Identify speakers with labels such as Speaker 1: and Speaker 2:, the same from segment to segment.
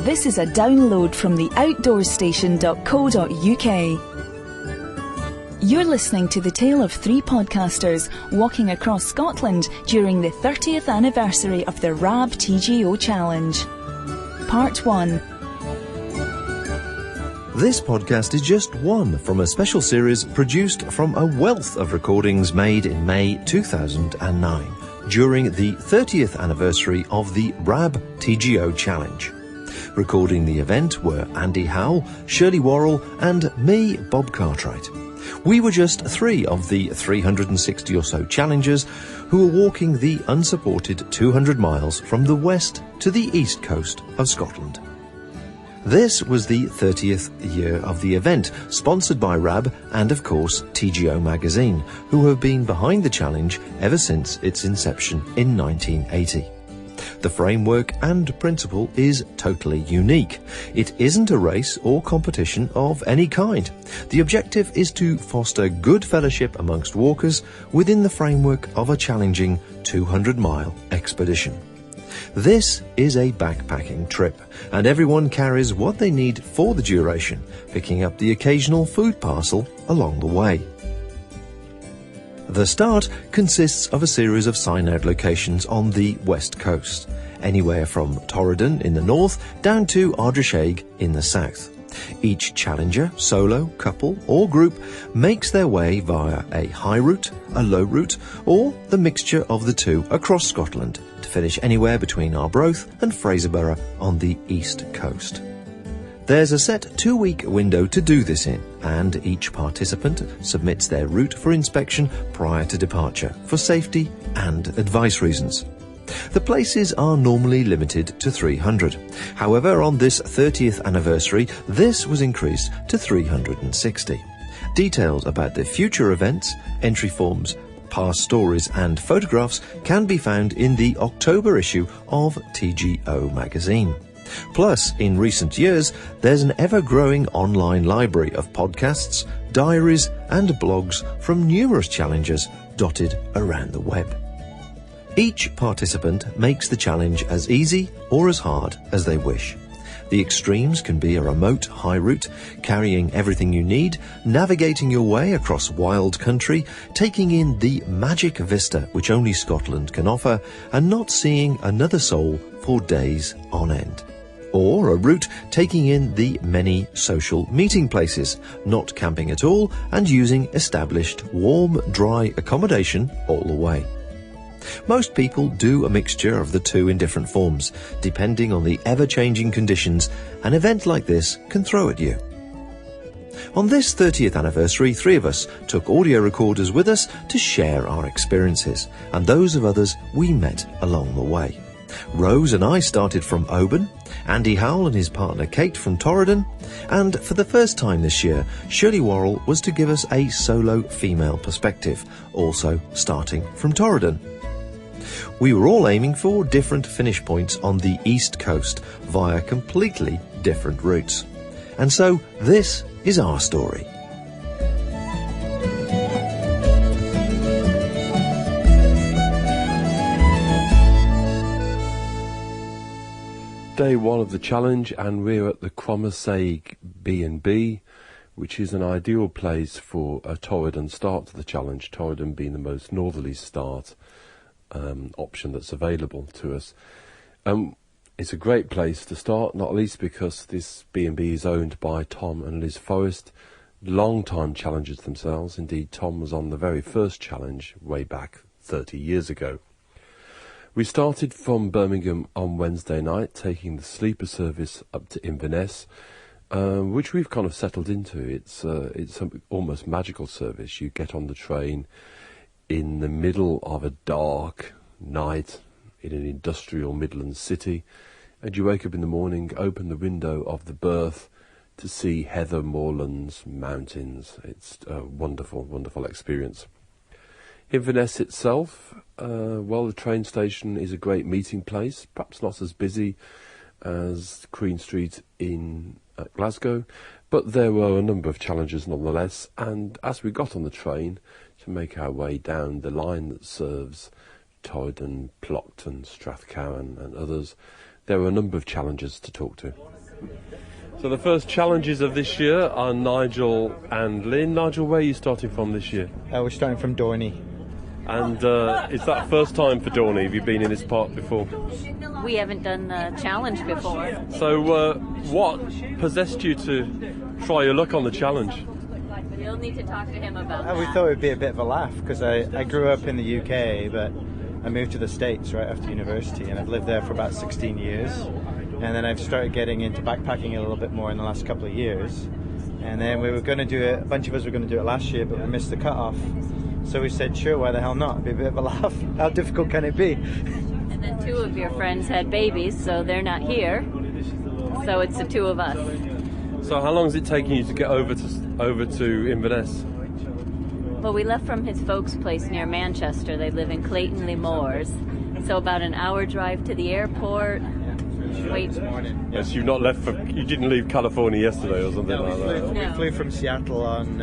Speaker 1: This is a download from the outdoorstation.co.uk. You're listening to the tale of three podcasters walking across Scotland during the 30th anniversary of the Rab TGO Challenge. Part 1.
Speaker 2: This podcast is just one from a special series produced from a wealth of recordings made in May 2009 during the 30th anniversary of the Rab TGO Challenge. Recording the event were Andy Howell, Shirley Worrell and me, Bob Cartwright. We were just three of the 360 or so challengers who were walking the unsupported 200 miles from the west to the east coast of Scotland. This was the 30th year of the event, sponsored by Rab and, of course, TGO magazine, who have been behind the challenge ever since its inception in 1980. The framework and principle is totally unique. It isn't a race or competition of any kind. The objective is to foster good fellowship amongst walkers within the framework of a challenging 200-mile expedition. This is a backpacking trip, and everyone carries what they need for the duration, picking up the occasional food parcel along the way. The start consists of a series of sign-out locations on the west coast, anywhere from Torridon in the north down to Ardrishaig in the south. Each challenger, solo, couple or group makes their way via a high route, a low route or the mixture of the two across Scotland to finish anywhere between Arbroath and Fraserburgh on the east coast. There's a set 2-week window to do this in, and each participant submits their route for inspection prior to departure for safety and advice reasons. The places are normally limited to 300. However, on this 30th anniversary, this was increased to 360. Details about the future events, entry forms, past stories and photographs can be found in the October issue of TGO magazine. Plus, in recent years, there's an ever-growing online library of podcasts, diaries and blogs from numerous challengers dotted around the web. Each participant makes the challenge as easy or as hard as they wish. The extremes can be a remote high route, carrying everything you need, navigating your way across wild country, taking in the magic vista which only Scotland can offer, and not seeing another soul for days on end. Or a route taking in the many social meeting places, not camping at all, and using established warm, dry accommodation all the way. Most people do a mixture of the two in different forms, depending on the ever-changing conditions an event like this can throw at you. On this 30th anniversary, 3 of us took audio recorders with us to share our experiences, and those of others we met along the way. Rose and I started from Oban, Andy Howell and his partner Kate from Torridon, and for the first time this year, Shirley Worrell was to give us a solo female perspective, also starting from Torridon. We were all aiming for different finish points on the east coast via completely different routes. And so this is our story.
Speaker 3: Day 1 of the challenge, and we're at the Cromarsaig B&B, which is an ideal place for a Torridon start to the challenge, Torridon being the most northerly start option that's available to us. It's a great place to start, not least because this B&B is owned by Tom and Liz Forrest, long-time challengers themselves. Indeed, Tom was on the very first challenge way back 30 years ago. We started from Birmingham on Wednesday night, taking the sleeper service up to Inverness, which we've kind of settled into. It's an almost magical service. You get on the train in the middle of a dark night in an industrial Midlands city, and you wake up in the morning, open the window of the berth to see heather, moorlands, mountains. It's a wonderful, wonderful experience. Inverness itself, the train station is a great meeting place, perhaps not as busy as Queen Street in Glasgow, but there were a number of challenges nonetheless, and as we got on the train to make our way down the line that serves Torridon, Plockton, Strathcowan and others, there were a number of challenges to talk to. So the first challenges of this year are Nigel and Lynn. Nigel, where are you starting from this year?
Speaker 4: We're starting from Dorney.
Speaker 3: And is that first time for Dorney? Have you been in this park before?
Speaker 5: We haven't done the challenge before.
Speaker 3: So what possessed you to try your luck on the challenge?
Speaker 5: You'll need to talk to him about that.
Speaker 4: We thought it would be a bit of a laugh because I grew up in the UK, but I moved to the States right after university, and I've lived there for about 16 years. And then I've started getting into backpacking a little bit more in the last couple of years. And then we were going to do it, a bunch of us were going to do it last year, but we missed the cut-off. So we said, sure, why the hell not? It'd be a bit of a laugh. How difficult can it be?
Speaker 5: And then two of your friends had babies, so they're not here. So it's the two of us.
Speaker 3: So how long is it taking you to get over to Inverness?
Speaker 5: Well, we left from his folks' place near Manchester. They live in Clayton-le-Moors. So about an hour drive to the airport. Wait.
Speaker 3: Yes, you've not left you didn't leave California yesterday or something like that?
Speaker 4: We flew from Seattle on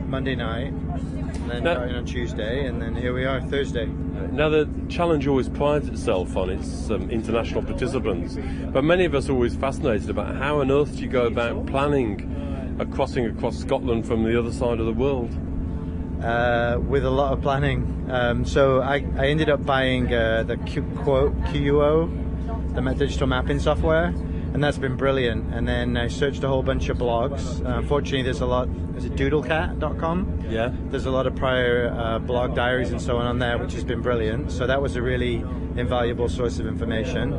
Speaker 4: Monday night, and then starting on Tuesday, and then here we are Thursday.
Speaker 3: Now the challenge always prides itself on its international participants, but many of us are always fascinated about how on earth do you go about planning a crossing across Scotland from the other side of the world?
Speaker 4: With a lot of planning. So I ended up buying the QUO, the digital mapping software, and that's been brilliant. And then I searched a whole bunch of blogs. Unfortunately, there's it doodlecat.com?
Speaker 3: Yeah.
Speaker 4: There's a lot of prior blog diaries and so on there, which has been brilliant. So that was a really invaluable source of information.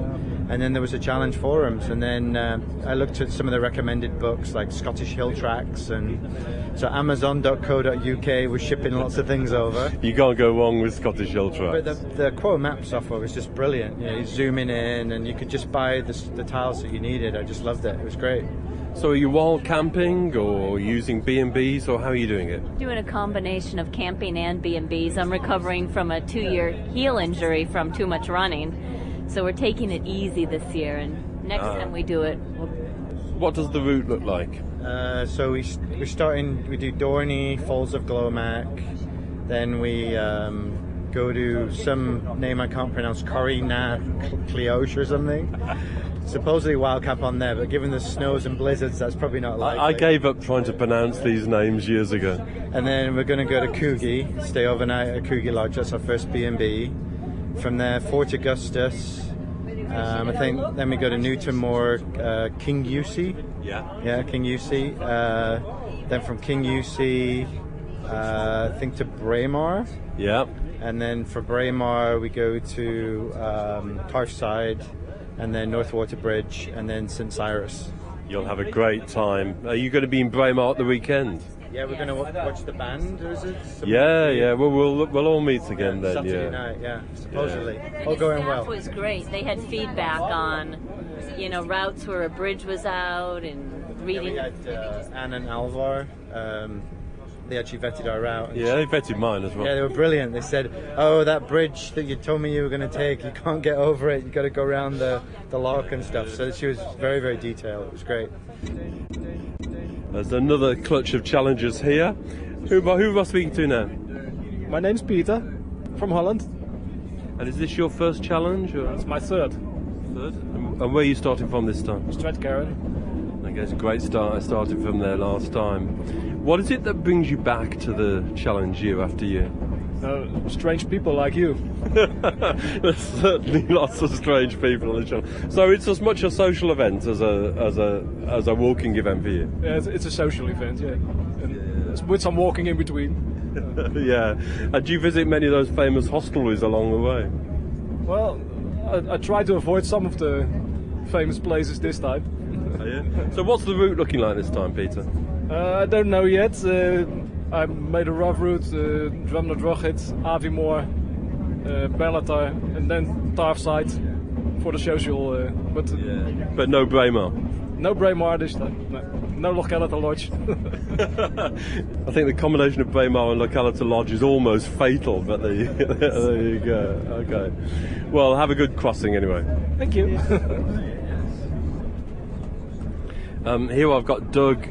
Speaker 4: And then there was a challenge forums, and then I looked at some of the recommended books like Scottish Hill Tracks, and so Amazon.co.uk was shipping lots of things over.
Speaker 3: You can't go wrong with Scottish Hill Tracks.
Speaker 4: But the Quo Map software was just brilliant. You zooming in, and you could just buy the tiles that you needed. I just loved it. It was great.
Speaker 3: So are you wild camping or using B&Bs, or how are you doing it?
Speaker 5: Doing a combination of camping and B&Bs. I'm recovering from a 2-year heel injury from too much running. So we're taking it easy this year, and next time we do it,
Speaker 3: what does the route look like?
Speaker 4: So we do Dorney, Falls of Glomac, then we go to some name I can't pronounce, Corrie na Cleoche or something. Supposedly wild camp on there, but given the snows and blizzards, that's probably not likely.
Speaker 3: I gave up trying to pronounce these names years ago.
Speaker 4: And then we're going to go to Coogee, stay overnight at Coogee Lodge. That's our first B&B. From there, Fort Augustus. I think then we go to Newtonmore, King Usi. Yeah, King Usi. Then from King Usi, I think to Braemar.
Speaker 3: Yeah.
Speaker 4: And then for Braemar, we go to Tarfside, and then North Waterbridge, and then St Cyrus.
Speaker 3: You'll have a great time. Are you going to be in Braemar at the weekend?
Speaker 4: Yeah, we're going to watch the band, or is it?
Speaker 3: Yeah. Well, we'll all meet again then.
Speaker 4: Saturday night, supposedly.
Speaker 5: And
Speaker 4: All
Speaker 5: the
Speaker 4: going
Speaker 5: staff
Speaker 4: well.
Speaker 5: was great. They had feedback on, routes where a bridge was out and reading.
Speaker 4: Yeah, we had Anne and Alvar. They actually vetted our route.
Speaker 3: Yeah, they vetted mine as well.
Speaker 4: Yeah, they were brilliant. They said, "Oh, that bridge that you told me you were going to take, you can't get over it. You got to go around the lock and stuff." So she was very, very detailed. It was great.
Speaker 3: There's another clutch of challengers here. Who am I speaking to now?
Speaker 6: My name's Peter, from Holland.
Speaker 3: And is this your first challenge? Or?
Speaker 6: It's my third.
Speaker 3: And where are you starting from this time?
Speaker 6: Stratcairn.
Speaker 3: I guess a great start. I started from there last time. What is it that brings you back to the challenge year after year?
Speaker 6: Strange people like you.
Speaker 3: There's certainly lots of strange people on the channel. So it's as much a social event as a walking event for you.
Speaker 6: Yeah, it's a social event, yeah. And with some walking in between.
Speaker 3: Yeah. And do you visit many of those famous hostelries along the way?
Speaker 6: Well, I try to avoid some of the famous places this time.
Speaker 3: Oh, yeah? So what's the route looking like this time, Peter?
Speaker 6: I don't know yet. I made a rough route, Drumna Droghit, Aviemore, Bellatar, and then Tarfside for the social.
Speaker 3: But no Braemar?
Speaker 6: No Braemar this time. No Localita Lodge.
Speaker 3: I think the combination of Braemar and Localita Lodge is almost fatal, but there you go. Okay. Well, have a good crossing anyway.
Speaker 6: Thank you.
Speaker 3: Here I've got Doug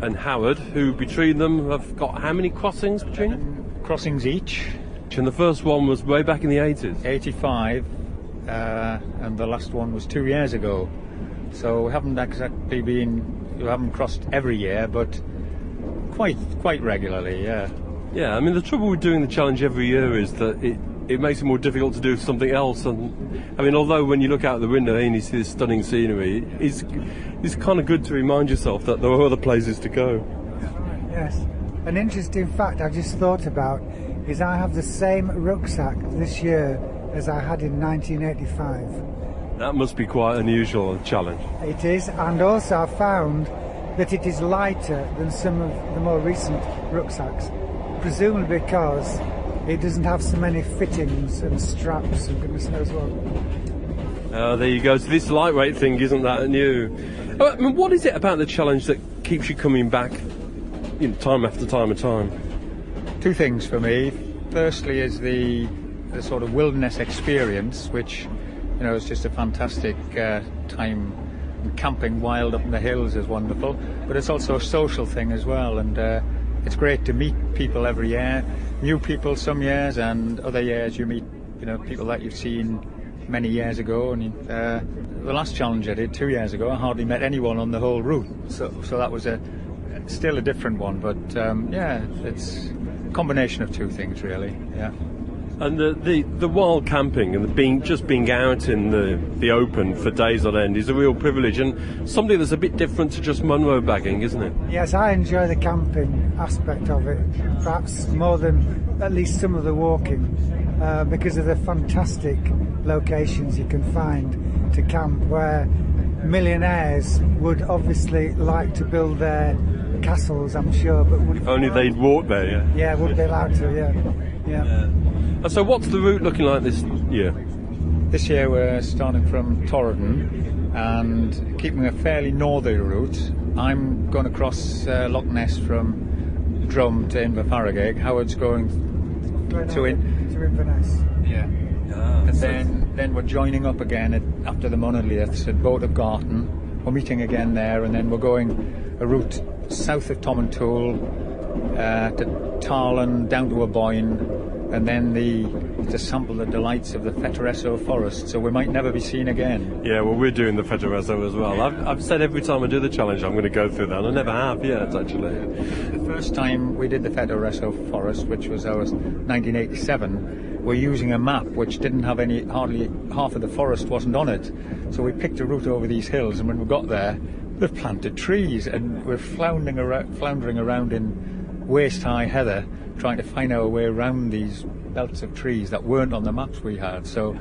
Speaker 3: and Howard, who between them have got how many crossings between them?
Speaker 7: Crossings each.
Speaker 3: And the first one was way back in the 80s.
Speaker 7: 85, and the last one was 2 years ago. So we haven't exactly we haven't crossed every year, but quite regularly, yeah.
Speaker 3: Yeah, I mean, the trouble with doing the challenge every year is that it makes it more difficult to do something else. And I mean, although when you look out the window and you see this stunning scenery, it's kind of good to remind yourself that there are other places to go.
Speaker 8: Yes. An interesting fact I just thought about is I have the same rucksack this year as I had in 1985.
Speaker 3: That must be quite unusual, a challenge.
Speaker 8: It is, and also I found that it is lighter than some of the more recent rucksacks, presumably because it doesn't have so many fittings and straps and goodness knows what.
Speaker 3: There you go. So this lightweight thing isn't that new. I mean, what is it about the challenge that keeps you coming back, time after time and time?
Speaker 7: Two things for me. Firstly is the sort of wilderness experience, which is just a fantastic time. Camping wild up in the hills is wonderful, but it's also a social thing as well, and it's great to meet people every year, new people some years, and other years you meet people that you've seen many years ago. And the last challenge I did 2 years ago, I hardly met anyone on the whole route, so that was still a different one, but it's a combination of two things really. Yeah.
Speaker 3: And the wild camping and being out in the open for days on end is a real privilege, and something that's a bit different to just Munro bagging, isn't it?
Speaker 8: Yes, I enjoy the camping aspect of it, perhaps more than at least some of the walking, because of the fantastic locations you can find to camp, where millionaires would obviously like to build their castles, I'm sure, but would
Speaker 3: only they'd walk there, yeah.
Speaker 8: Yeah, wouldn't be allowed to, yeah.
Speaker 3: And so what's the route looking like this year?
Speaker 7: This year we're starting from Torridon and keeping a fairly northerly route. I'm going to cross Loch Ness from Drum to Inverfarraig. Howard's going to
Speaker 8: Inverness.
Speaker 7: Yeah. And then we're joining up again after the monoliths at Boat of Garten. We're meeting again there, and then we're going a route south of Tomintoul to Tarlan, down to Aboyne, and then to sample the delights of the Fetteresso forest, so we might never be seen again.
Speaker 3: Yeah, well, we're doing the Fetteresso as well. I've said every time I do the challenge I'm going to go through that, and I never have yet, actually.
Speaker 7: The first time we did the Fetteresso forest, which was 1987, we're using a map which didn't have hardly half of the forest wasn't on it, so we picked a route over these hills, and when we got there, they've planted trees, and we're floundering around in waist-high heather, trying to find our way around these belts of trees that weren't on the maps we had. So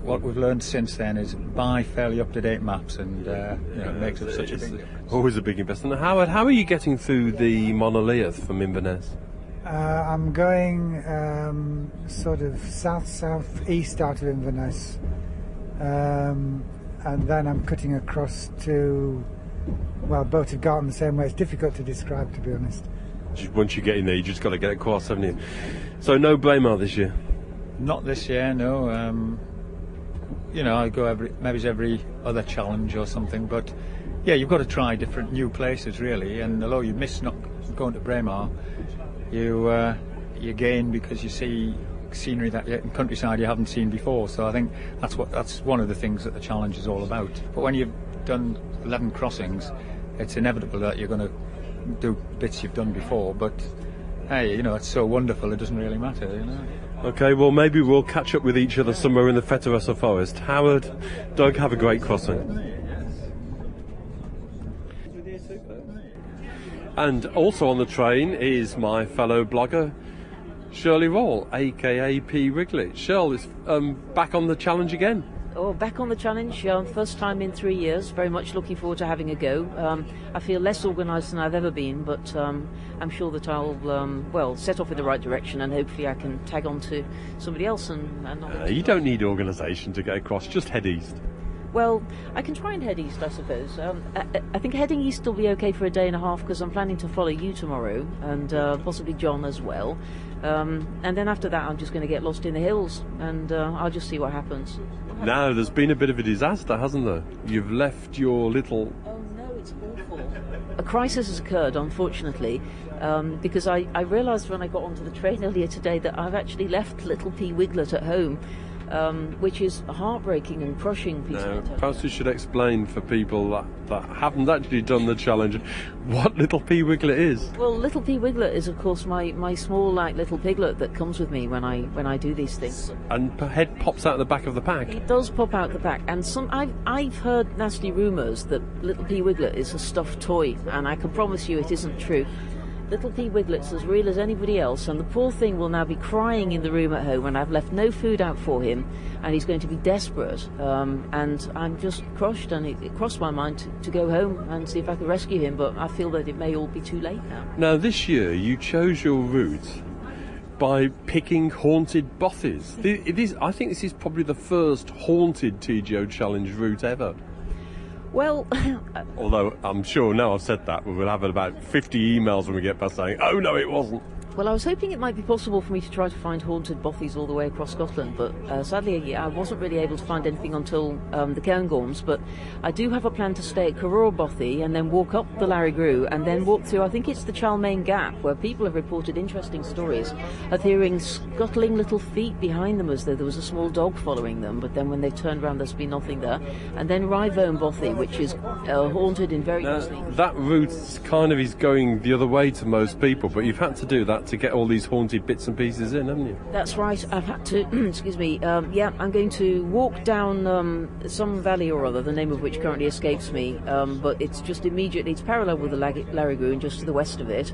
Speaker 7: what we've learned since then is buy fairly up-to-date maps, and it makes it such a big difference.
Speaker 3: Always a big investment. Howard, how are you getting through the monolith from Inverness?
Speaker 8: I'm going sort of south-south-east out of Inverness, and then I'm cutting across to Boat of Garten the same way. It's difficult to describe, to be honest.
Speaker 3: Once you get in there, you just got to get across, haven't you? So no Braemar this year?
Speaker 7: Not this year, no. I go every other challenge or something, but yeah, you've got to try different new places really, and although you miss not going to Braemar, you gain because you see scenery that in countryside you haven't seen before. So I think that's one of the things that the challenge is all about. But when you've done 11 crossings, it's inevitable that you're going to do bits you've done before, but hey, it's so wonderful it doesn't really matter,
Speaker 3: Okay, well maybe we'll catch up with each other somewhere in the Fetteresso forest. Howard, Doug, have a great crossing. And also on the train is my fellow blogger Shirley Roll, aka P. Wrigley. Shirley is back on the challenge again.
Speaker 9: Oh, back on the challenge, first time in 3 years, very much looking forward to having a go. I feel less organised than I've ever been, but I'm sure that I'll, set off in the right direction, and hopefully I can tag on to somebody else.
Speaker 3: You don't need organisation to get across, just head east.
Speaker 9: Well, I can try and head east, I suppose. I think heading east will be okay for a day and a half, because I'm planning to follow you tomorrow, and possibly John as well. And then after that I'm just going to get lost in the hills, and I'll just see what happens.
Speaker 3: Now, there's been a bit of a disaster, hasn't there? You've left your little...
Speaker 9: Oh no, it's awful. A crisis has occurred, unfortunately, because I realised when I got onto the train earlier today that I've actually left little P. Wiglet at home. which is heartbreaking and crushing.
Speaker 3: Now, perhaps we should explain for people that haven't actually done the challenge what Little Pea Wiglet is.
Speaker 9: Well, Little Pea Wiglet is, of course, my small little piglet that comes with me when I do these things.
Speaker 3: And her head pops out the back of the pack.
Speaker 9: It does pop out the back, and I've heard nasty rumours that Little Pea Wiglet is a stuffed toy, and I can promise you it isn't true. Little Pea Wiglet's as real as anybody else, and the poor thing will now be crying in the room at home when I've left no food out for him, and he's going to be desperate. And I'm just crushed, and it crossed my mind to go home and see if I could rescue him, but I feel that it may all be too late now.
Speaker 3: Now, this year you chose your route by picking haunted bothies. I think this is probably the first haunted TGO challenge route ever.
Speaker 9: Well,
Speaker 3: although I'm sure now I've said that, we'll have about 50 emails when we get past saying, oh no, it wasn't.
Speaker 9: Well, I was hoping it might be possible for me to try to find haunted bothies all the way across Scotland, but sadly I wasn't really able to find anything until the Cairngorms. But I do have a plan to stay at Carrora Bothy and then walk up the Larry Grew and then walk through, I think it's the Chalmain Gap, where people have reported interesting stories of hearing scuttling little feet behind them as though there was a small dog following them, but then when they turned around there's been nothing there. And then Rivone Bothy, which is haunted in very ghostly.
Speaker 3: That route kind of is going the other way to most people, but you've had to do that to get all these haunted bits and pieces in, haven't you?
Speaker 9: That's right. I've had to, excuse me, I'm going to walk down some valley or other, the name of which currently escapes me, but it's just immediately, it's parallel with the Larry Grew and just to the west of it.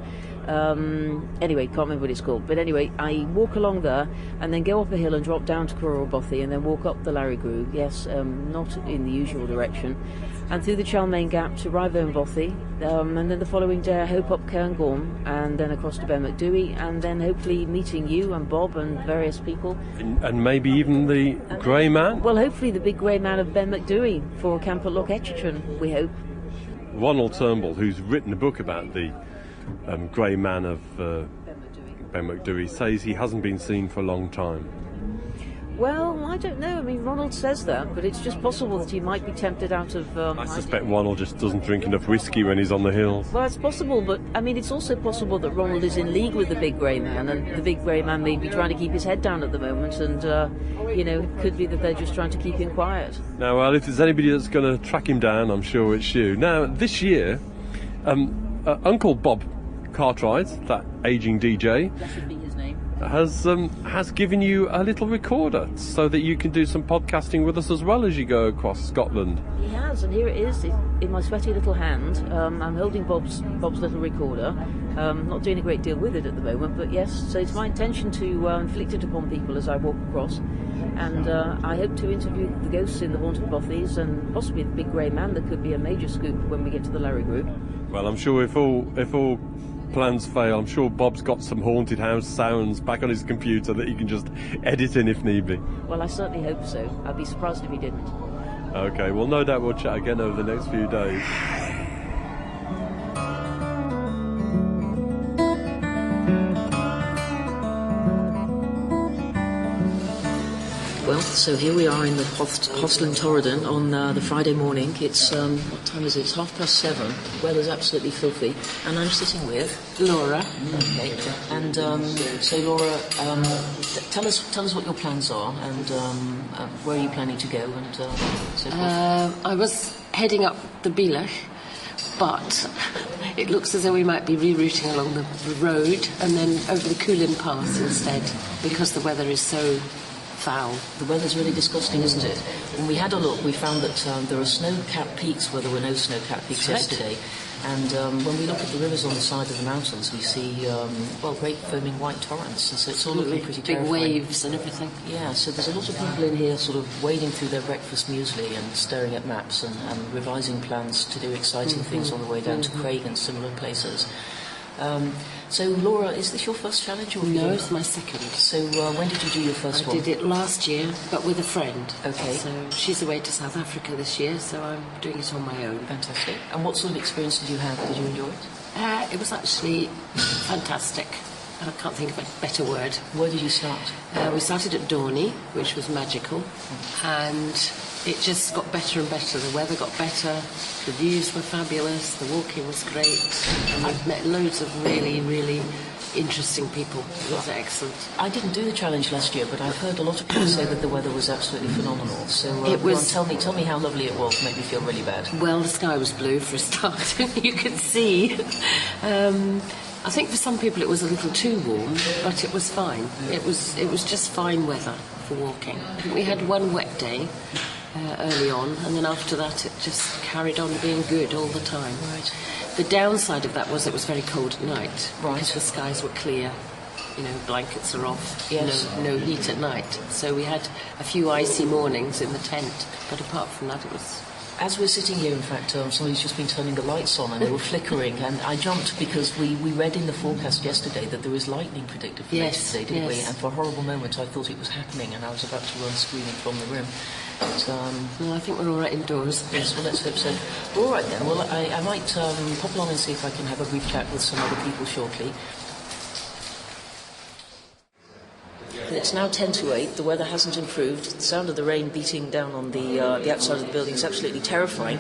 Speaker 9: Anyway, can't remember what it's called, but anyway, I walk along there and then go up a hill and drop down to Carrora Bothy and then walk up the Larry Grew, yes, not in the usual direction, and through the Chalmain Gap to Rivone Bothy, and then the following day I hope up Cairngorm and then across to Ben Macdui, and then hopefully meeting you and Bob and various people.
Speaker 3: And maybe even the Grey Man?
Speaker 9: Well, hopefully the big Grey Man of Ben Macdui for Camp at Loch Etchitron, we hope.
Speaker 3: Ronald Turnbull, who's written a book about the Grey Man of Ben Macdui, says he hasn't been seen for a long time.
Speaker 9: Well, I don't know. I mean, Ronald says that, but it's just possible that he might be tempted out of...
Speaker 3: I suspect Ronald just doesn't drink enough whiskey when he's on the hills.
Speaker 9: Well, it's possible, but, I mean, it's also possible that Ronald is in league with the big Grey Man, and the big Grey Man may be trying to keep his head down at the moment, and, it could be that they're just trying to keep him quiet.
Speaker 3: Now, well, if there's anybody that's going to track him down, I'm sure it's you. Now, this year, Uncle Bob Cartwright, that ageing DJ...
Speaker 9: Blessed be his name.
Speaker 3: Has given you a little recorder so that you can do some podcasting with us as well as you go across Scotland.
Speaker 9: He has, and here it is in my sweaty little hand. I'm holding Bob's little recorder. Not doing a great deal with it at the moment, but yes, so it's my intention to inflict it upon people as I walk across. And I hope to interview the ghosts in the haunted bothies and possibly the big Grey Man. That could be a major scoop when we get to the Larry Group.
Speaker 3: Well, I'm sure if all plans fail, I'm sure Bob's got some haunted house sounds back on his computer that he can just edit in if need be.
Speaker 9: Well, I certainly hope so. I'd be surprised if he didn't.
Speaker 3: Okay, well, no doubt we'll chat again over the next few days.
Speaker 9: Well, so here we are in the hostel in Torridon on the Friday morning. It's, what time is it? It's 7:30. The weather's absolutely filthy. And I'm sitting with Laura. Okay. And so Laura, tell us what your plans are and where are you planning to go and so forth.
Speaker 10: I was heading up the Bealach, but it looks as though we might be rerouting along the road and then over the Coolin Pass instead, because the weather is so foul.
Speaker 9: The weather's really disgusting, isn't it? When we had a look, we found that there are snow-capped peaks where there were no snow-capped peaks yesterday. And when we look at the rivers on the side of the mountains, we see, great foaming white torrents. And so it's all looking pretty
Speaker 10: big
Speaker 9: terrifying.
Speaker 10: Waves and everything.
Speaker 9: Yeah, so there's a lot of people in here sort of wading through their breakfast muesli and staring at maps and revising plans to do exciting things on the way down to Craig and similar places. So, Laura, is this your first challenge? Or
Speaker 10: no, it's my second.
Speaker 9: So, when did you do your first one?
Speaker 10: I did it last year, but with a friend.
Speaker 9: Okay.
Speaker 10: So, she's away to South Africa this year, so I'm doing it on my own.
Speaker 9: Fantastic. And what sort of experience did you have? Did you enjoy it?
Speaker 10: It was actually fantastic. I can't think of a better word.
Speaker 9: Where did you start?
Speaker 10: We started at Dorney, which was magical, and it just got better and better. The weather got better, the views were fabulous, the walking was great, and I've met loads of really, really interesting people. It was excellent.
Speaker 9: I didn't do the challenge last year, but I've heard a lot of people say that the weather was absolutely phenomenal. So tell me how lovely it was. Make me feel really bad.
Speaker 10: Well, the sky was blue for a start. You could see. I think for some people it was a little too warm, but it was fine. It was just fine weather for walking. We had one wet day early on, and then after that it just carried on being good all the time.
Speaker 9: Right.
Speaker 10: The downside of that was it was very cold at night.
Speaker 9: Right.
Speaker 10: Because the skies were clear. You know, blankets are off.
Speaker 9: Yes.
Speaker 10: No heat at night. So we had a few icy mornings in the tent, but apart from that it was...
Speaker 9: As we're sitting here, in fact, somebody's just been turning the lights on and they were flickering, and I jumped because we read in the forecast yesterday that there was lightning predicted for yesterday, didn't we? And for a horrible moment I thought it was happening and I was about to run screaming from the room. But,
Speaker 10: no, I think we're all right indoors.
Speaker 9: Yes, well, let's hope so. All right then, well, I might pop along and see if I can have a brief chat with some other people shortly. It's now 10 to 8. The weather hasn't improved. The sound of the rain beating down on the outside of the building is absolutely terrifying.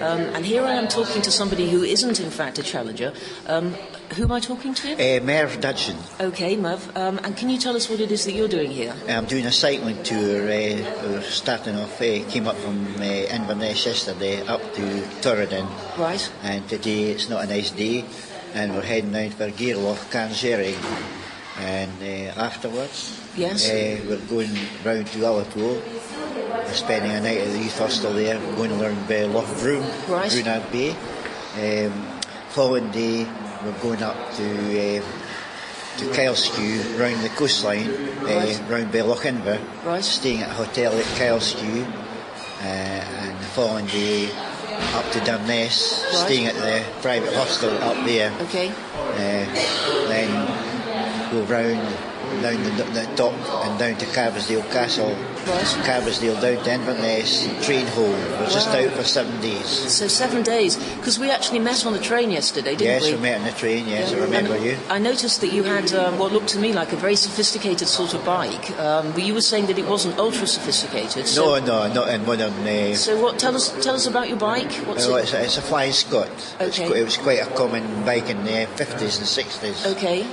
Speaker 9: And here I am talking to somebody who isn't, in fact, a challenger. Who am I talking to?
Speaker 11: Merv Dudson.
Speaker 9: OK, Merv. And can you tell us what it is that you're doing here?
Speaker 11: I'm doing a cycling tour. We're starting off, came up from Inverness yesterday up to Torridon.
Speaker 9: Right.
Speaker 11: And today it's not a nice day. And we're heading down for Gairloch, Cairnsherry. And afterwards,
Speaker 9: yes,
Speaker 11: we're going round to Liverpool. We're spending a night at the youth hostel there. We're going to learn Loch Broom,
Speaker 9: right.
Speaker 11: Brunard Bay. Following day, we're going up to Kyleskew, round the coastline,
Speaker 9: right.
Speaker 11: round by Loch Inver,
Speaker 9: right.
Speaker 11: staying at a hotel at Kyleskew, and the following day up to Durness, right. staying at the private hostel up there.
Speaker 9: Okay.
Speaker 11: Then go round down the dock and down to Carbisdale Castle,
Speaker 9: right.
Speaker 11: Carbisdale down to Inverness, train home. We're just out for 7 days.
Speaker 9: So 7 days, because we actually met on the train yesterday, didn't we?
Speaker 11: Yes, we met on the train, yes, I remember you.
Speaker 9: I noticed that you had what looked to me like a very sophisticated sort of bike, but you were saying that it wasn't ultra sophisticated. So
Speaker 11: no, not in modern...
Speaker 9: So what? Tell us about your bike. What's it?
Speaker 11: It's a Flying Scot.
Speaker 9: Okay.
Speaker 11: It was quite a common bike in the 50s and 60s.
Speaker 9: Okay.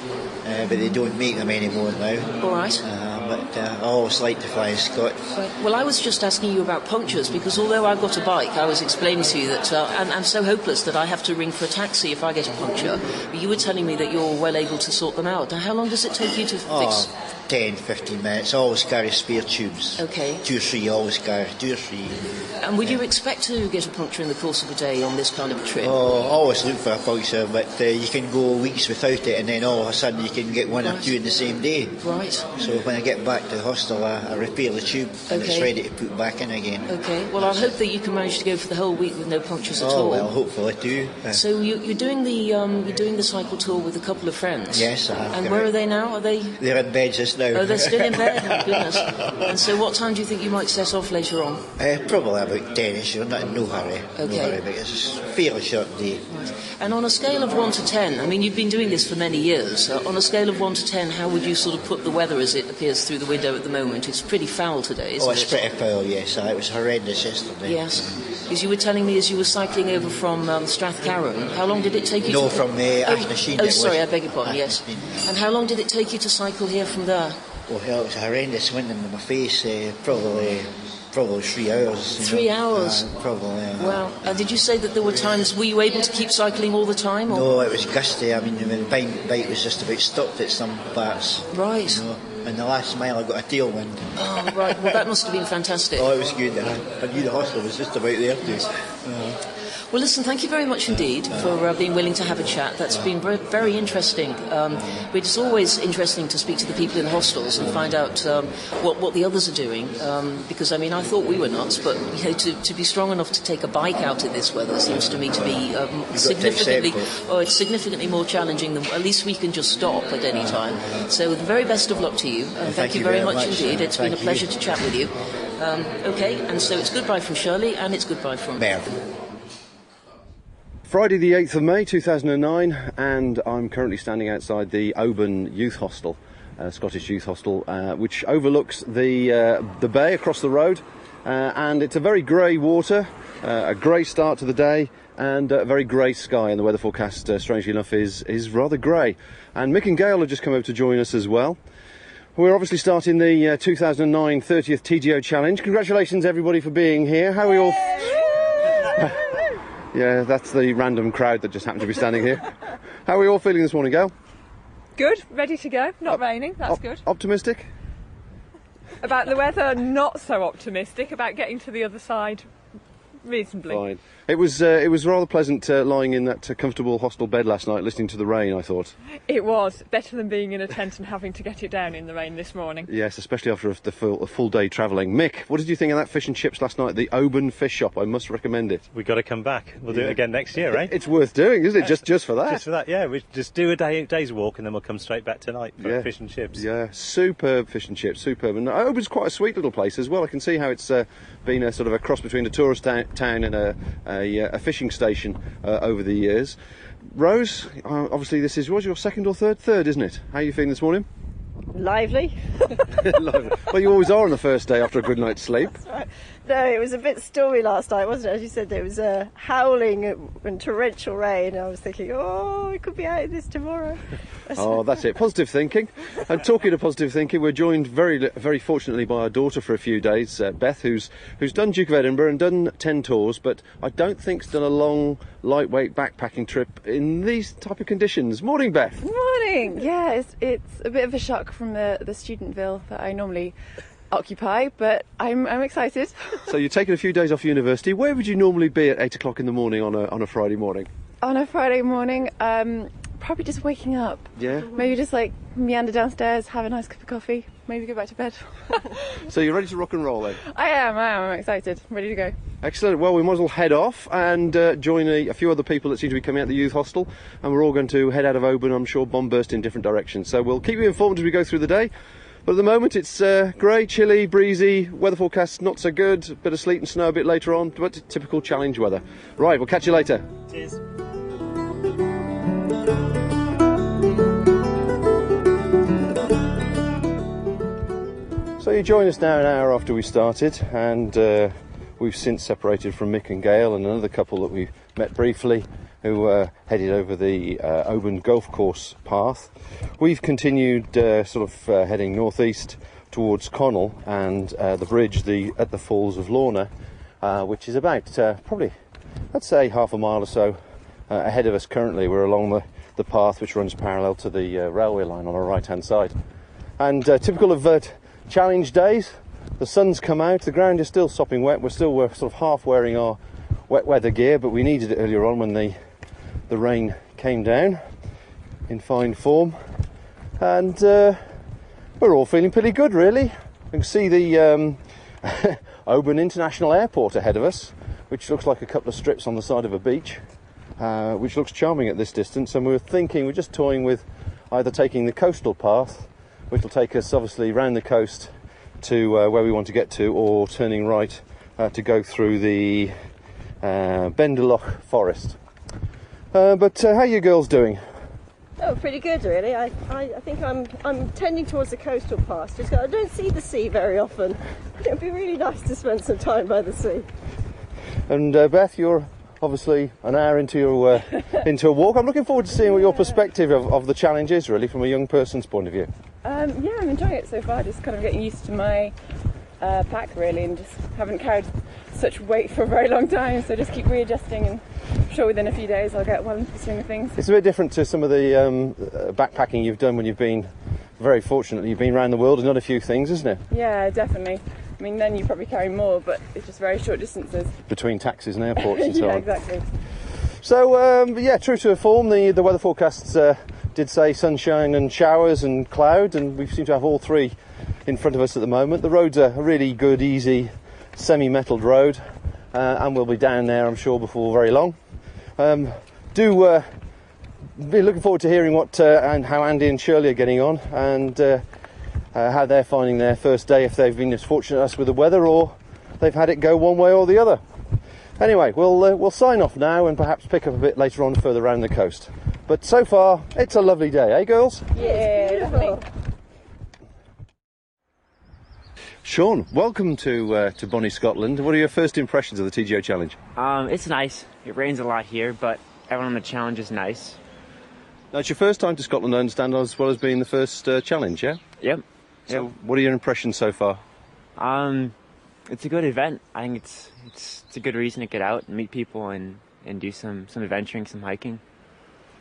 Speaker 11: But they don't make them anymore now.
Speaker 9: All right.
Speaker 11: But I always liked the Flying Scot.
Speaker 9: Right. Well, I was just asking you about punctures, because although I've got a bike, I was explaining to you that I'm so hopeless that I have to ring for a taxi if I get a puncture. But you were telling me that you're well able to sort them out. Now, how long does it take you to fix?
Speaker 11: 10, 15 minutes. Always carry spare tubes.
Speaker 9: Okay.
Speaker 11: 2 or 3, always carry 2 or 3.
Speaker 9: And would you expect to get a puncture in the course of a day on this kind of a trip?
Speaker 11: Oh, always look for a puncture, but you can go weeks without it, and then all of a sudden you can get one or two in the same day.
Speaker 9: Right.
Speaker 11: So when I get back to the hostel, I repair the tube, and it's ready to put back in again.
Speaker 9: Okay. Well, I hope that you can manage to go for the whole week with no punctures at all.
Speaker 11: Oh well, hopefully too.
Speaker 9: So you're doing the cycle tour with a couple of friends.
Speaker 11: Yes, I have.
Speaker 9: And where are they now? Are they?
Speaker 11: They're in bed just now.
Speaker 9: Oh, they're still in bed. Oh, goodness. And so, what time do you think you might set off later on?
Speaker 11: Probably about 10ish. We're not in no hurry.
Speaker 9: Okay.
Speaker 11: No hurry, but it's a fairly short day.
Speaker 9: Right. And on a scale of 1 to 10, I mean, you've been doing this for many years. On a scale of 1 to 10, how would you sort of put the weather as it appears through the window at the moment? It's pretty foul today, isn't it?
Speaker 11: Oh, it's pretty foul, yes. It was horrendous yesterday.
Speaker 9: Yes. Because you were telling me as you were cycling over from Strathcarron, how long did it take you to...
Speaker 11: No, from Ashnasheen.
Speaker 9: Oh, sorry, I beg your pardon, yes. And how long did it take you to cycle here from there?
Speaker 11: Oh, hell, it was a horrendous wind in my face, probably 3 hours.
Speaker 9: 3 hours?
Speaker 11: Probably.
Speaker 9: Wow. Did you say that there were times, were you able to keep cycling all the time? Or?
Speaker 11: No, it was gusty. I mean, the bike was just about stopped at some parts.
Speaker 9: Right.
Speaker 11: You know, and the last mile I got a tailwind.
Speaker 9: Oh, right. Well, that must have been fantastic.
Speaker 11: Oh, it was good. I knew the hostel was just about there too.
Speaker 9: Well, listen, thank you very much indeed for being willing to have a chat. That's been very, very interesting. It's always interesting to speak to the people in hostels and find out what the others are doing. Because, I mean, I thought we were nuts, but you know, to be strong enough to take a bike out in this weather seems to me to be significantly more challenging than at least we can just stop at any time. So the very best of luck to you. Thank you very much indeed. It's been a pleasure to chat with you. Okay, and so it's goodbye from Shirley and it's goodbye from
Speaker 11: Merv.
Speaker 3: Friday the 8th of May 2009, and I'm currently standing outside the Oban Youth Hostel, Scottish Youth Hostel, which overlooks the bay across the road,
Speaker 2: and it's a very grey water, a grey start to the day, and a very grey sky, and the weather forecast, strangely enough, is rather grey. And Mick and Gail have just come over to join us as well. We're obviously starting the 2009 30th TGO Challenge. Congratulations everybody for being here. How are we all... Yeah, that's the random crowd that just happened to be standing here. How are we all feeling this morning, Gail?
Speaker 12: Good, ready to go. Not raining, that's good.
Speaker 2: Optimistic?
Speaker 12: About the weather, not so optimistic. About getting to the other side, reasonably.
Speaker 2: Fine. It was rather pleasant lying in that comfortable hostel bed last night, listening to the rain, I thought.
Speaker 12: It was better than being in a tent and having to get it down in the rain this morning.
Speaker 2: Yes, especially after a full day travelling. Mick, what did you think of that fish and chips last night at the Oban Fish Shop? I must recommend it.
Speaker 13: We've got to come back. We'll do it again next year, right?
Speaker 2: It's worth doing, isn't it? Just for that.
Speaker 13: Just for that, yeah. We just do a day's walk and then we'll come straight back tonight for fish and chips.
Speaker 2: Yeah, superb fish and chips, superb. And Oban's quite a sweet little place as well. I can see how it's been a sort of a cross between a tourist town and a fishing station over the years. Rose, obviously this is, was your second or third, isn't it? How are you feeling this morning?
Speaker 14: Lively.
Speaker 2: Lively. Well, you always are on the first day after a good night's sleep.
Speaker 14: That's right. No, it was a bit stormy last night, wasn't it? As you said, it was howling and torrential rain. I was thinking, oh, it could be out of this tomorrow.
Speaker 2: Oh, that's it. Positive thinking. And talking of positive thinking, we're joined very fortunately by our daughter for a few days, Beth, who's done Duke of Edinburgh and done 10 tours, but I don't think's done a long, lightweight backpacking trip in these type of conditions. Morning, Beth.
Speaker 15: Morning. Yeah, it's a bit of a shock from the Studentville that I normally occupy, but I'm excited.
Speaker 2: So you're taking a few days off university. Where would you normally be at 8 o'clock in the morning on a Friday morning?
Speaker 15: On a Friday morning, probably just waking up.
Speaker 2: Yeah.
Speaker 15: Maybe just like meander downstairs, have a nice cup of coffee, maybe go back to bed.
Speaker 2: So you're ready to rock and roll then?
Speaker 15: I am. I'm excited. Ready to go.
Speaker 2: Excellent. Well, we might as well head off and join a few other people that seem to be coming out of the youth hostel, and we're all going to head out of Oban, I'm sure, bomb-burst in different directions. So we'll keep you informed as we go through the day. But at the moment it's grey, chilly, breezy, weather forecast not so good, a bit of sleet and snow a bit later on, but typical challenge weather. Right, we'll catch you later.
Speaker 13: Cheers.
Speaker 2: So you join us now an hour after we started, and we've since separated from Mick and Gail and another couple that we met briefly who headed over the Oban Golf Course path. We've continued heading northeast towards Connell and the bridge at the Falls of Molenaar, which is about probably, I'd say, half a mile or so ahead of us currently. We're along the path which runs parallel to the railway line on our right hand side. And typical of challenge days, the sun's come out, the ground is still sopping wet. We're sort of half wearing our wet weather gear, but we needed it earlier on when the rain came down in fine form, and we're all feeling pretty good really. You can see the Oban International Airport ahead of us, which looks like a couple of strips on the side of a beach, which looks charming at this distance, and we're just toying with either taking the coastal path, which will take us obviously round the coast to where we want to get to, or turning right to go through the Benderloch forest. But how are you girls doing?
Speaker 14: Oh, pretty good really. I think I'm tending towards the coastal path. I don't see the sea very often. It would be really nice to spend some time by the sea.
Speaker 2: And Beth, you're obviously an hour into your into a walk. I'm looking forward to seeing what your perspective of the challenge is really from a young person's point of view.
Speaker 15: Yeah, I'm enjoying it so far. Just kind of getting used to my pack really, and just haven't carried such weight for a very long time, so just keep readjusting, and I'm sure within a few days I'll get well into the swing of things.
Speaker 2: It's a bit different to some of the backpacking you've done when you've been, very fortunately, you've been around the world and done a few things, isn't it?
Speaker 15: Yeah, definitely. I mean, then you probably carry more, but it's just very short distances.
Speaker 2: Between taxis and airports and so on.
Speaker 15: Yeah, exactly.
Speaker 2: So, yeah, true to form, the weather forecasts did say sunshine and showers and cloud, and we seem to have all three in front of us at the moment. The road's a really good, easy, semi-metalled road, and we'll be down there, I'm sure, before very long. Be looking forward to hearing and how Andy and Shirley are getting on, and how they're finding their first day, if they've been as fortunate as us with the weather, or they've had it go one way or the other. Anyway, we'll sign off now and perhaps pick up a bit later on further around the coast. But so far, it's a lovely day, eh, girls?
Speaker 14: Yeah, definitely.
Speaker 16: Shawn, welcome to Bonnie, Scotland. What are your first impressions of the TGO Challenge?
Speaker 17: It's nice. It rains a lot here, but everyone on the challenge is nice.
Speaker 16: Now, it's your first time to Scotland, I understand, as well as being the first challenge, yeah?
Speaker 17: Yep.
Speaker 16: So, what are your impressions so far?
Speaker 17: It's a good event. I think it's a good reason to get out and meet people and do some adventuring, some hiking.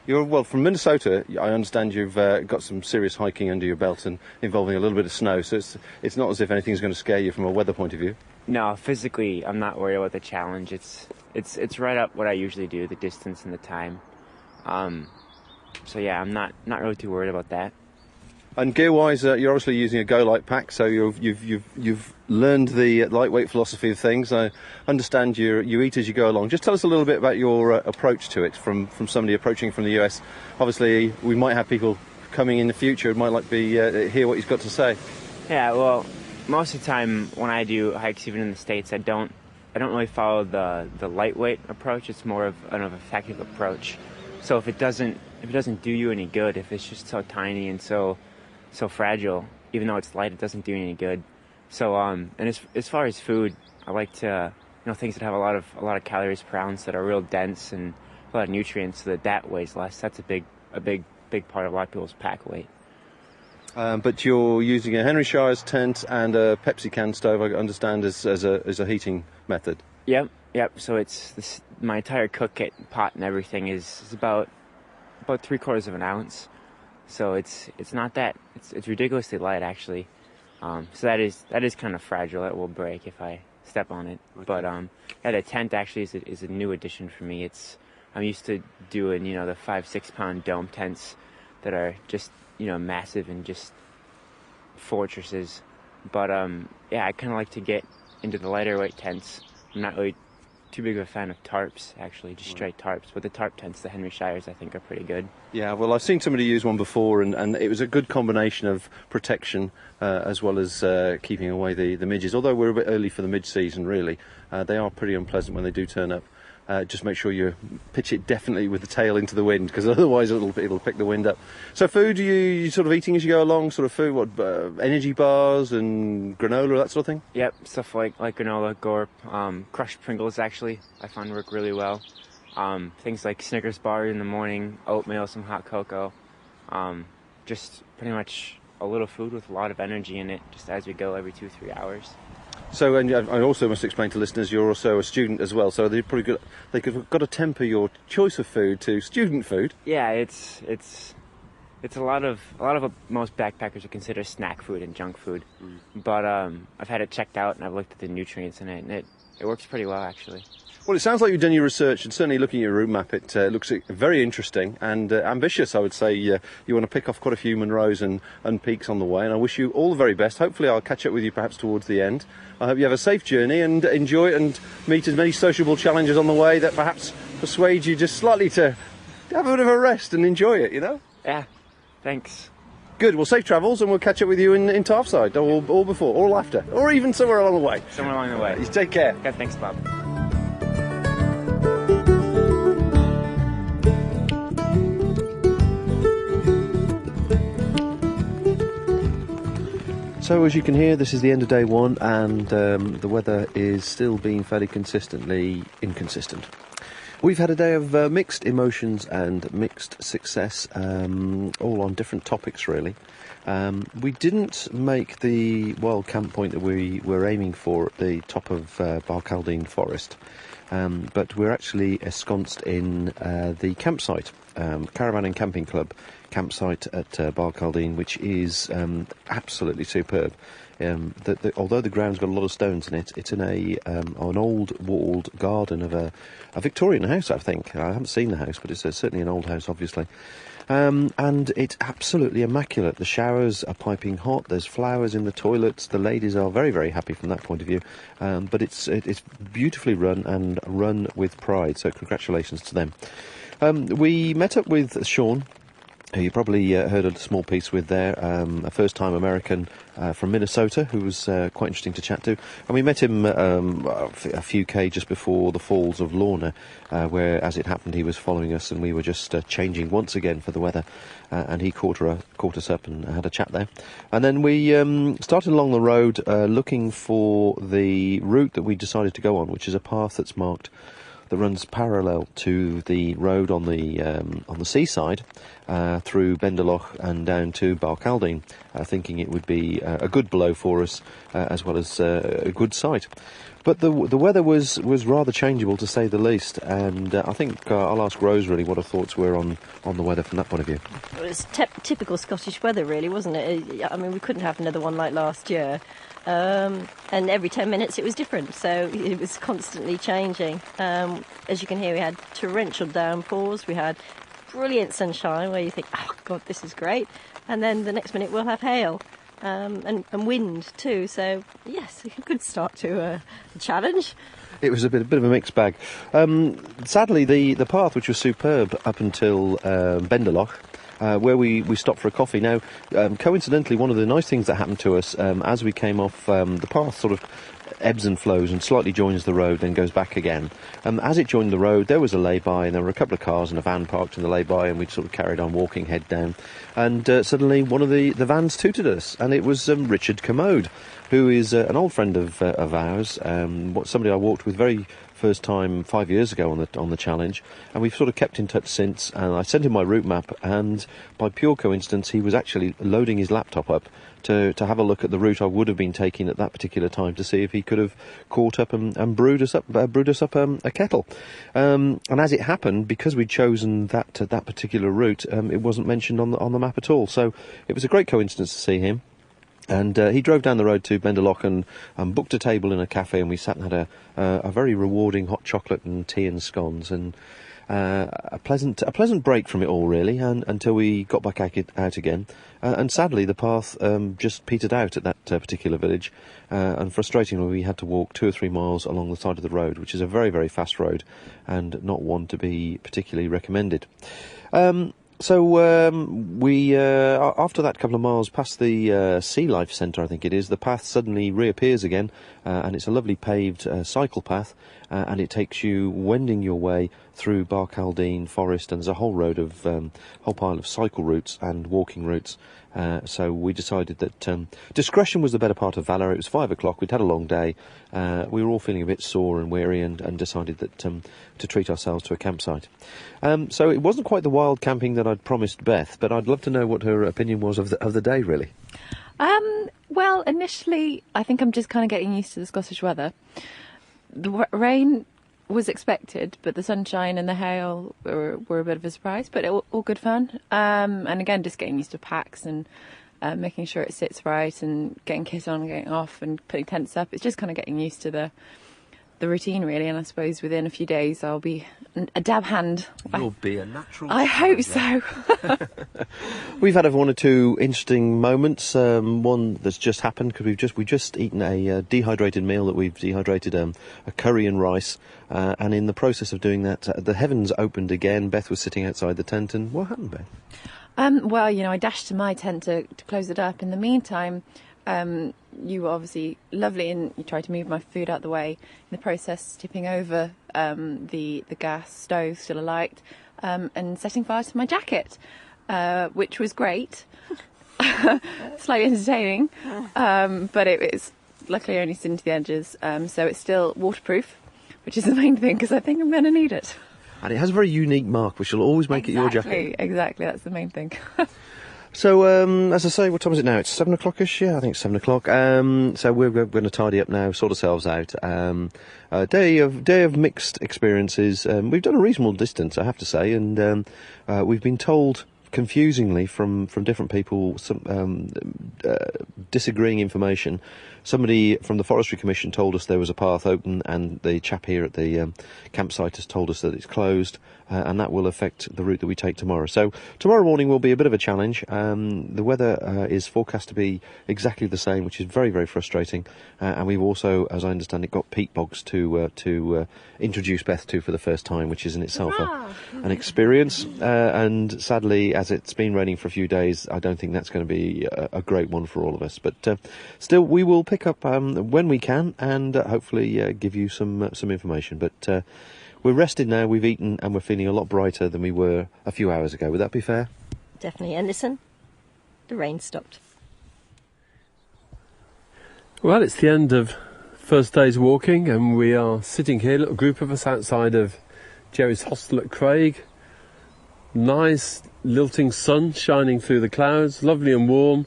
Speaker 16: You're from Minnesota. I understand you've got some serious hiking under your belt and involving a little bit of snow. So it's not as if anything's going to scare you from a weather point of view.
Speaker 17: No, physically, I'm not worried about the challenge. It's right up what I usually do, the distance and the time. So yeah, I'm not really too worried about that.
Speaker 16: And gear-wise, you're obviously using a Go Light pack, so you've learned the lightweight philosophy of things. I understand you eat as you go along. Just tell us a little bit about your approach to it from somebody approaching from the US. Obviously, we might have people coming in the future who might like to hear what he's got to say.
Speaker 17: Yeah, well, most of the time when I do hikes, even in the States, I don't really follow the lightweight approach. It's more of an effective approach. So if it doesn't do you any good, if it's just so tiny and so fragile, even though it's light, it doesn't do you any good. So and as far as food, I like to things that have a lot of calories per ounce, that are real dense and a lot of nutrients, so that weighs less. That's a big part of a lot of people's pack weight.
Speaker 16: But you're using a Henry Shire's tent and a Pepsi can stove, I understand, as a heating method.
Speaker 17: Yep. So it's my entire cook kit, pot and everything is about 3/4 of an ounce. So it's not that, it's ridiculously light, actually. So that is kind of fragile. It will break if I step on it. Okay. But the tent actually is a new addition for me. I'm used to doing the 5-6 pound dome tents that are just massive and just fortresses. But I kind of like to get into the lighter weight tents. I'm not really too big of a fan of tarps, actually, just straight tarps. But the tarp tents, the Henry Shires, I think are pretty good. Yeah, well, I've seen somebody use one before, and it was a good combination of protection as well as keeping away the midges. Although we're a bit early for the midge season, really, they are pretty unpleasant when they do turn up. Just make sure you pitch it definitely with the tail into the wind, because otherwise it'll pick the wind up. So food, you sort of eating as you go along, sort of food, energy bars and granola, that sort of thing? Yep, stuff like granola, gorp, crushed Pringles, actually, I find work really well. Things like Snickers bar in the morning, oatmeal, some hot cocoa. Just pretty much a little food with a lot of energy in it, just as we go every 2-3 hours. So, and I also must explain to listeners, you're also a student as well. So they've got to temper your choice of food to student food. Yeah, it's a lot of what most backpackers would consider snack food and junk food. But I've had it checked out and I've looked at the nutrients in it, and it works pretty well, actually. Well, it sounds like you've done your research, and certainly looking at your route map, it looks very interesting and ambitious, I would say. You want to pick off quite a few Munros and peaks on the way, and I wish you all the very best. Hopefully I'll catch up with you perhaps towards the end. I hope you have a safe journey and enjoy it and meet as many sociable challenges on the way that perhaps persuade you just slightly to have a bit of a rest and enjoy it, Yeah, thanks. Good, well, safe travels, and we'll catch up with you in Tarfside, or before, or after, or even somewhere along the way. Somewhere along the way. You take care. Okay, thanks, Bob. So as you can hear, this is the end of day one, and the weather is still being fairly consistently inconsistent. We've had a day of mixed emotions and mixed success, all on different topics, really. We didn't make the wild camp point that we were aiming for at the top of Barcaldine Forest, but we're actually ensconced in the campsite, Caravan and Camping Club campsite at Barcaldine, which is absolutely superb. Although the ground's got a lot of stones in it, it's in an old walled garden of a Victorian house, I think. I haven't seen the house, but it's certainly an old house, obviously. And it's absolutely immaculate. The showers are piping hot, there's flowers in the toilets, the ladies are very, very happy from that point of view. But it's beautifully run, and run with pride, so congratulations to them. We met up with Shawn,
Speaker 2: who you probably heard a small piece with there, a first-time American from Minnesota who was quite interesting to chat to. And we met him a few K just before the falls of Lorna, where, as it happened, he was following us and we were just changing once again for the weather. And he caught us up and had a chat there. And then we started along the road looking for the route that we decided to go on, which is a path that's marked that runs parallel to the road on the seaside through Benderloch and down to Balcaldine, thinking it would be a good blow for us as well as a good sight. But the weather was rather changeable, to say the least, and I think I'll ask Rose really what her thoughts were on the weather from that point of view.
Speaker 14: It was typical Scottish weather, really, wasn't it? I mean, we couldn't have another one like last year. And every 10 minutes it was different, so it was constantly changing. As you can hear, we had torrential downpours, we had brilliant sunshine where you think, oh God, this is great, and then the next minute we'll have hail. And wind too, so yes, a good start to a challenge.
Speaker 2: It was a bit of a mixed bag. Sadly, the path, which was superb up until Benderloch, where we stopped for a coffee. Now, coincidentally, one of the nice things that happened to us as we came off, the path sort of ebbs and flows and slightly joins the road, then goes back again. As it joined the road, there was a lay-by, and there were a couple of cars and a van parked in the lay-by, and we sort of carried on walking head down. And suddenly one of the vans tooted us, and it was Richard Commode, who is an old friend of ours, somebody I walked with very first time 5 years ago on the challenge, and we've sort of kept in touch since. And I sent him my route map, and by pure coincidence he was actually loading his laptop up to have a look at the route I would have been taking at that particular time, to see if he could have caught up and brewed us up a kettle. And as it happened, because we'd chosen that particular route, it wasn't mentioned on the map at all. So it was a great coincidence to see him. And he drove down the road to Benderloch and booked a table in a cafe, and we sat and had a very rewarding hot chocolate and tea and scones, and a pleasant break from it all, really, until we got back out again. And sadly, the path just petered out at that particular village, and frustratingly, we had to walk 2 or 3 miles along the side of the road, which is a very, very fast road, and not one to be particularly recommended. So we, after that couple of miles past the Sea Life Centre, I think it is, the path suddenly reappears again, and it's a lovely paved cycle path, and it takes you wending your way through Barcaldine Forest, and there's a whole pile of cycle routes and walking routes. So we decided that discretion was the better part of valour. It was 5 o'clock, we'd had a long day, we were all feeling a bit sore and weary, and decided that to treat ourselves to a campsite. So it wasn't quite the wild camping that I'd promised Beth, but I'd love to know what her opinion was of the day, really.
Speaker 15: Well, initially, I think I'm just kind of getting used to the Scottish weather. The rain was expected, but the sunshine and the hail were a bit of a surprise, but all good fun. And again, just getting used to packs and making sure it sits right, and getting kit on, getting off, and putting tents up. It's just kind of getting used to the routine, really, and I suppose within a few days I'll be a dab hand.
Speaker 2: You'll be a natural.
Speaker 15: I hope so.
Speaker 2: We've had 1 or 2 interesting moments. One that's just happened because we've just eaten a dehydrated meal that we've dehydrated, a curry and rice, and in the process of doing that, the heavens opened again. Beth was sitting outside the tent, and what happened, Beth?
Speaker 15: Well, I dashed to my tent to close it up. In the meantime, you were obviously lovely, and you tried to move my food out the way. In the process, tipping over the gas stove still alight, and setting fire to my jacket, which was great. Slightly entertaining, but it was luckily only singed to the edges, so it's still waterproof, which is the main thing, because I think I'm going to need it.
Speaker 2: And it has a very unique mark, which will always make it your jacket.
Speaker 15: Exactly, that's the main thing.
Speaker 2: So, as I say, what time is it now? It's 7 o'clock-ish, yeah, I think it's 7 o'clock. So we're going to tidy up now, sort ourselves out. A day of mixed experiences. We've done a reasonable distance, I have to say, and we've been told, confusingly, from different people, some disagreeing information, Somebody from the Forestry Commission told us there was a path open, and the chap here at the campsite has told us that it's closed, and that will affect the route that we take tomorrow. So tomorrow morning will be a bit of a challenge. The weather is forecast to be exactly the same, which is very, very frustrating. And we've also, as I understand it, got peat bogs to introduce Beth to for the first time, which is in itself an experience. And sadly, as it's been raining for a few days, I don't think that's going to be a great one for all of us. But still, we will pick up when we can, and hopefully give you some information. But we're rested now, we've eaten, and we're feeling a lot brighter than we were a few hours ago. Would that be fair?
Speaker 14: Definitely. And listen, the rain stopped.
Speaker 3: Well, it's the end of first day's walking, and we are sitting here, a little group of us outside of Jerry's hostel at Craig. Nice lilting sun shining through the clouds, lovely and warm.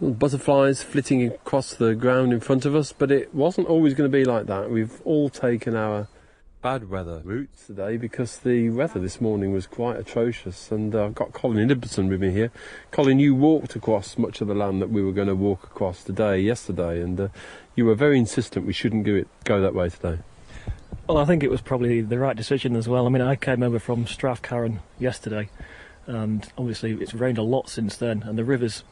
Speaker 3: Little butterflies flitting across the ground in front of us, but it wasn't always going to be like that. We've all taken our bad weather routes today because the weather this morning was quite atrocious, and I've got Colin in Ibbotson with me here. Colin, you walked across much of the land that we were going to walk across yesterday, and you were very insistent we shouldn't go that way today.
Speaker 18: Well, I think it was probably the right decision as well. I mean, I came over from Strathcarron yesterday, and obviously it's rained a lot since then, and the rivers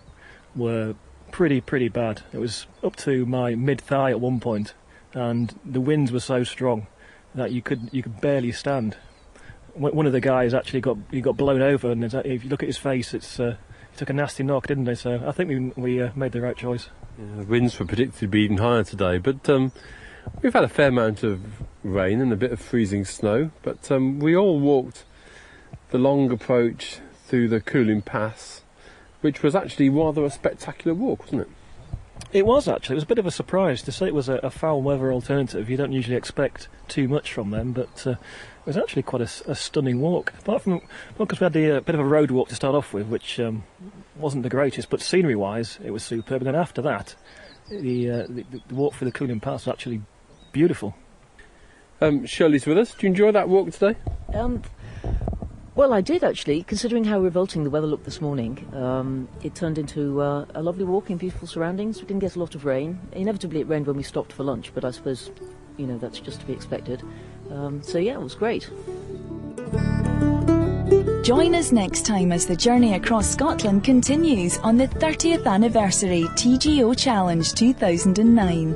Speaker 18: were pretty bad. It was up to my mid-thigh at one point, and the winds were so strong that you could barely stand. One of the guys actually got blown over, and if you look at his face, he took a nasty knock, didn't he? So I think we made the right choice.
Speaker 3: Yeah, the winds were predicted to be even higher today, but we've had a fair amount of rain and a bit of freezing snow, but we all walked the long approach through the Colin Pass, which was actually rather a spectacular walk, wasn't it?
Speaker 18: It was actually. It was a bit of a surprise to say it was a foul weather alternative. You don't usually expect too much from them, but it was actually quite a stunning walk. Apart from, because we had a bit of a road walk to start off with, which wasn't the greatest, but scenery-wise it was superb. And then after that, the walk through the Colin Pass was actually beautiful.
Speaker 3: Shirley's with us. Did you enjoy that walk today?
Speaker 9: Well, I did actually, considering how revolting the weather looked this morning. It turned into a lovely walk in beautiful surroundings. We didn't get a lot of rain. Inevitably it rained when we stopped for lunch, but I suppose, that's just to be expected. So yeah, it was great.
Speaker 1: Join us next time as the journey across Scotland continues on the 30th Anniversary TGO Challenge 2009.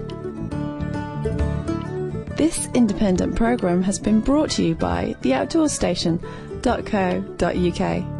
Speaker 19: This independent programme has been brought to you by theoutdoorstation.co.uk.